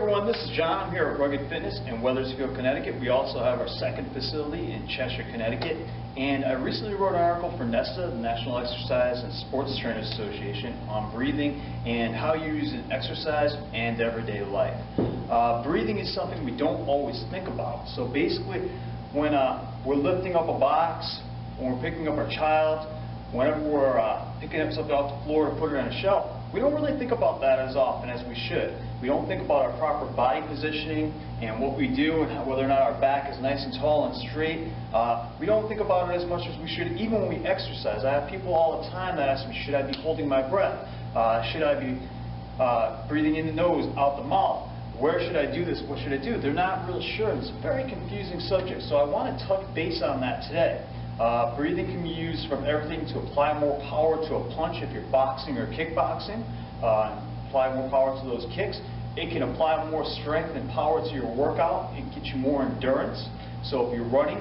everyone, this is John. I'm here at Rugged Fitness in Weathersfield, Connecticut. We also have our second facility in Cheshire, Connecticut. And I recently wrote an article for NESTA, the National Exercise and Sports Trainers Association, on breathing and how you use it in exercise and everyday life. Breathing is something we don't always think about. So basically, when we're lifting up a box, when we're picking up our child, whenever we're picking up something off the floor to put it on a shelf, we don't really think about that as often as we should. We don't think about our proper body positioning and what we do and whether or not our back is nice and tall and straight. We don't think about it as much as we should, even when we exercise. I have people all the time that ask me, should I be holding my breath? Should I be breathing in the nose, out the mouth? Where should I do this? What should I do? They're not really sure. It's a very confusing subject, so I want to touch base on that today. Breathing can be used from everything to apply more power to a punch if you're boxing or kickboxing, apply more power to those kicks. It can apply more strength and power to your workout and get you more endurance. So if you're running,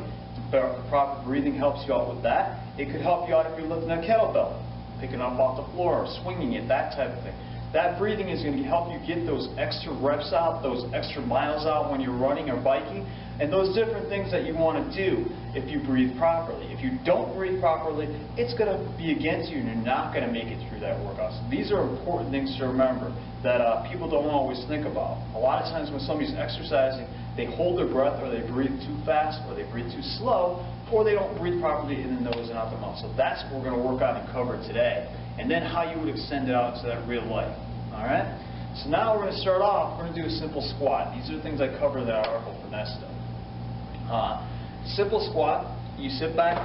the proper breathing helps you out with that. It could help you out if you're lifting a kettlebell, picking up off the floor or swinging it, that type of thing. That breathing is going to help you get those extra reps out, those extra miles out when you're running or biking, and those different things that you want to do if you breathe properly. If you don't breathe properly, it's going to be against you and you're not going to make it through that workout. So these are important things to remember that people don't always think about. A lot of times when somebody's exercising, they hold their breath or they breathe too fast or they breathe too slow or they don't breathe properly in the nose and out the mouth. So that's what we're going to work on and cover today. And then how you would extend it out to that real life. Alright? So now we're going to start off, we're going to do a simple squat. These are the things I covered in that article for NESTA. Simple squat, you sit back,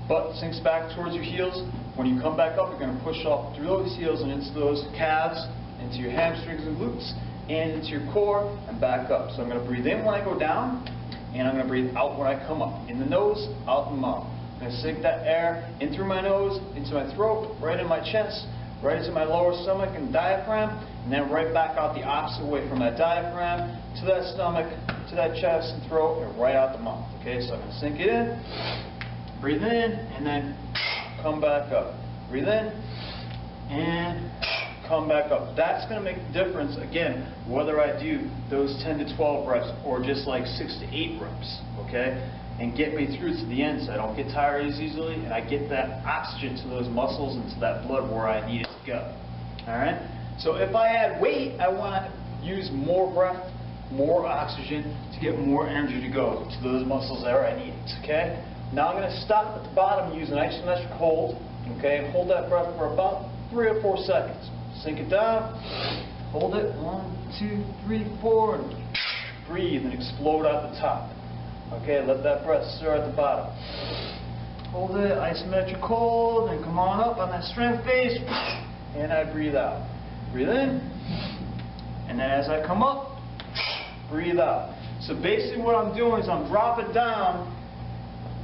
butt sinks back towards your heels. When you come back up, you're going to push off through those heels and into those calves, into your hamstrings and glutes, and into your core, and back up. So I'm going to breathe in when I go down, and I'm going to breathe out when I come up. In the nose, out the mouth. I'm going to sink that air in through my nose, into my throat, right in my chest, right into my lower stomach and diaphragm, and then right back out the opposite way from that diaphragm to that stomach, to that chest and throat, and right out the mouth. Okay, so I'm going to sink it in, breathe in, and then come back up. Breathe in, and come back up. That's going to make the difference, again, whether I do those 10 to 12 reps or just like 6 to 8 reps, okay? And get me through to the end so I don't get tired as easily and I get that oxygen to those muscles and to that blood where I need it to go. Alright? So if I add weight, I want to use more breath, more oxygen to get more energy to go to those muscles where I need it. Okay? Now I'm going to stop at the bottom and use an isometric hold. Okay? Hold that breath for about 3 or 4 seconds. Sink it down. Hold it. 1, 2, 3, 4. And breathe and explode out the top. Okay, let that breath stir at the bottom. Hold it, isometric hold, and come on up on that strength base. And I breathe out. Breathe in. And then as I come up, breathe out. So basically what I'm doing is I'm dropping down,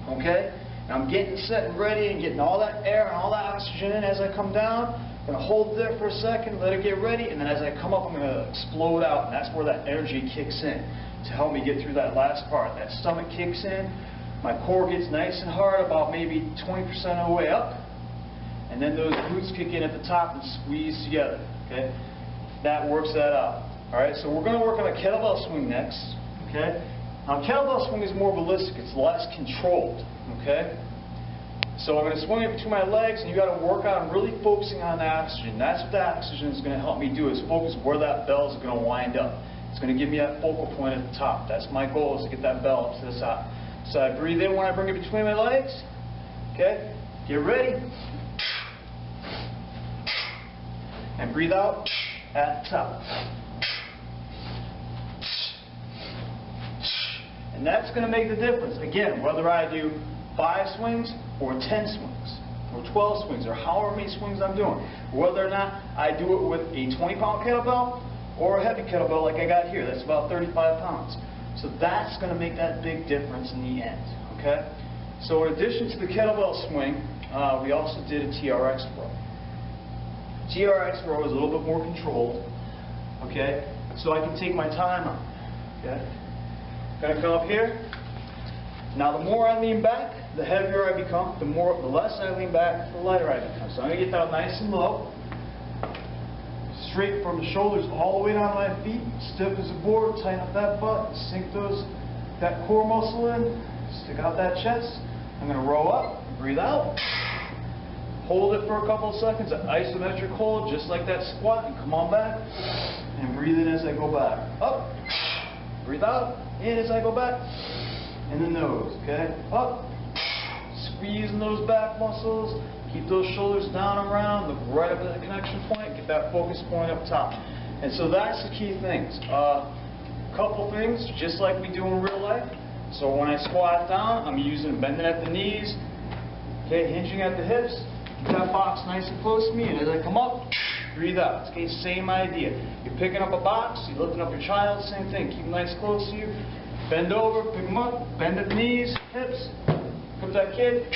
okay? And I'm getting set and ready and getting all that air and all that oxygen in as I come down. I'm going to hold there for a second, let it get ready, and then as I come up, I'm going to explode out, and that's where that energy kicks in to help me get through that last part. That stomach kicks in, my core gets nice and hard, about maybe 20% of the way up, and then those glutes kick in at the top and squeeze together. Okay, that works that out. All right, so we're going to work on a kettlebell swing next. Okay, now kettlebell swing is more ballistic; it's less controlled. Okay. So I'm going to swing it between my legs, and you got to work on really focusing on the oxygen. That's what the oxygen is going to help me do, is focus where that bell is going to wind up. It's going to give me that focal point at the top. That's my goal, is to get that bell up to the top. So I breathe in when I bring it between my legs. Okay? Get ready. And breathe out at the top. And that's going to make the difference. Again, whether I do 5 swings or 10 swings or 12 swings or however many swings I'm doing, whether or not I do it with a 20-pound kettlebell or a heavy kettlebell like I got here, that's about 35 pounds. So that's going to make that big difference in the end. Okay? So in addition to the kettlebell swing, we also did a TRX row. TRX row is a little bit more controlled. Okay? So I can take my time on it. Okay? Going to come up here. Now the more I lean back, the heavier I become. The less I lean back, the lighter I become. So I'm going to get that nice and low. straight from the shoulders all the way down to my feet, stiff as a board, tighten up that butt, sink that core muscle in, stick out that chest. I'm going to row up, breathe out, hold it for a couple of seconds, an isometric hold, just like that squat, and come on back, and breathe in as I go back. Up, breathe out, in as I go back, in the nose, okay? Up, squeezing those back muscles, keep those shoulders down and around, look right up at the connection point, get that focus point up top. And so that's the key things. Couple things, just like we do in real life. So when I squat down, I'm bending at the knees, okay, hinging at the hips, keep that box nice and close to me, and as I come up, breathe out. Okay, same idea. You're picking up a box, you're lifting up your child, same thing. Keep them nice close to you. Bend over, pick them up, bend at the knees, hips, pick up that kid,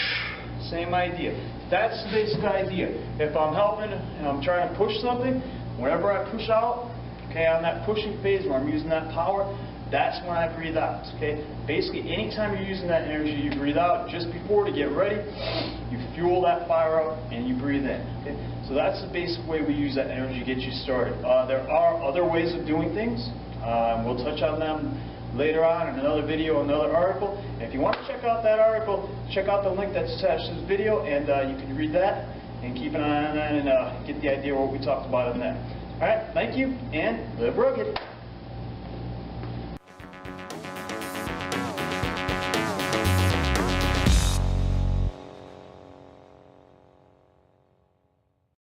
same idea. That's the basic idea. If I'm helping and I'm trying to push something, whenever I push out, okay, on that pushing phase where I'm using that power, that's when I breathe out, okay? Basically, anytime you're using that energy, you breathe out. Just before to get ready, you fuel that fire up and you breathe in, okay? So that's the basic way we use that energy to get you started. There are other ways of doing things. We'll touch on them later on in another video, another article. And if you want to check out that article, check out the link that's attached to this video, and you can read that and keep an eye on that and get the idea of what we talked about in there. All right, thank you, and live rugged.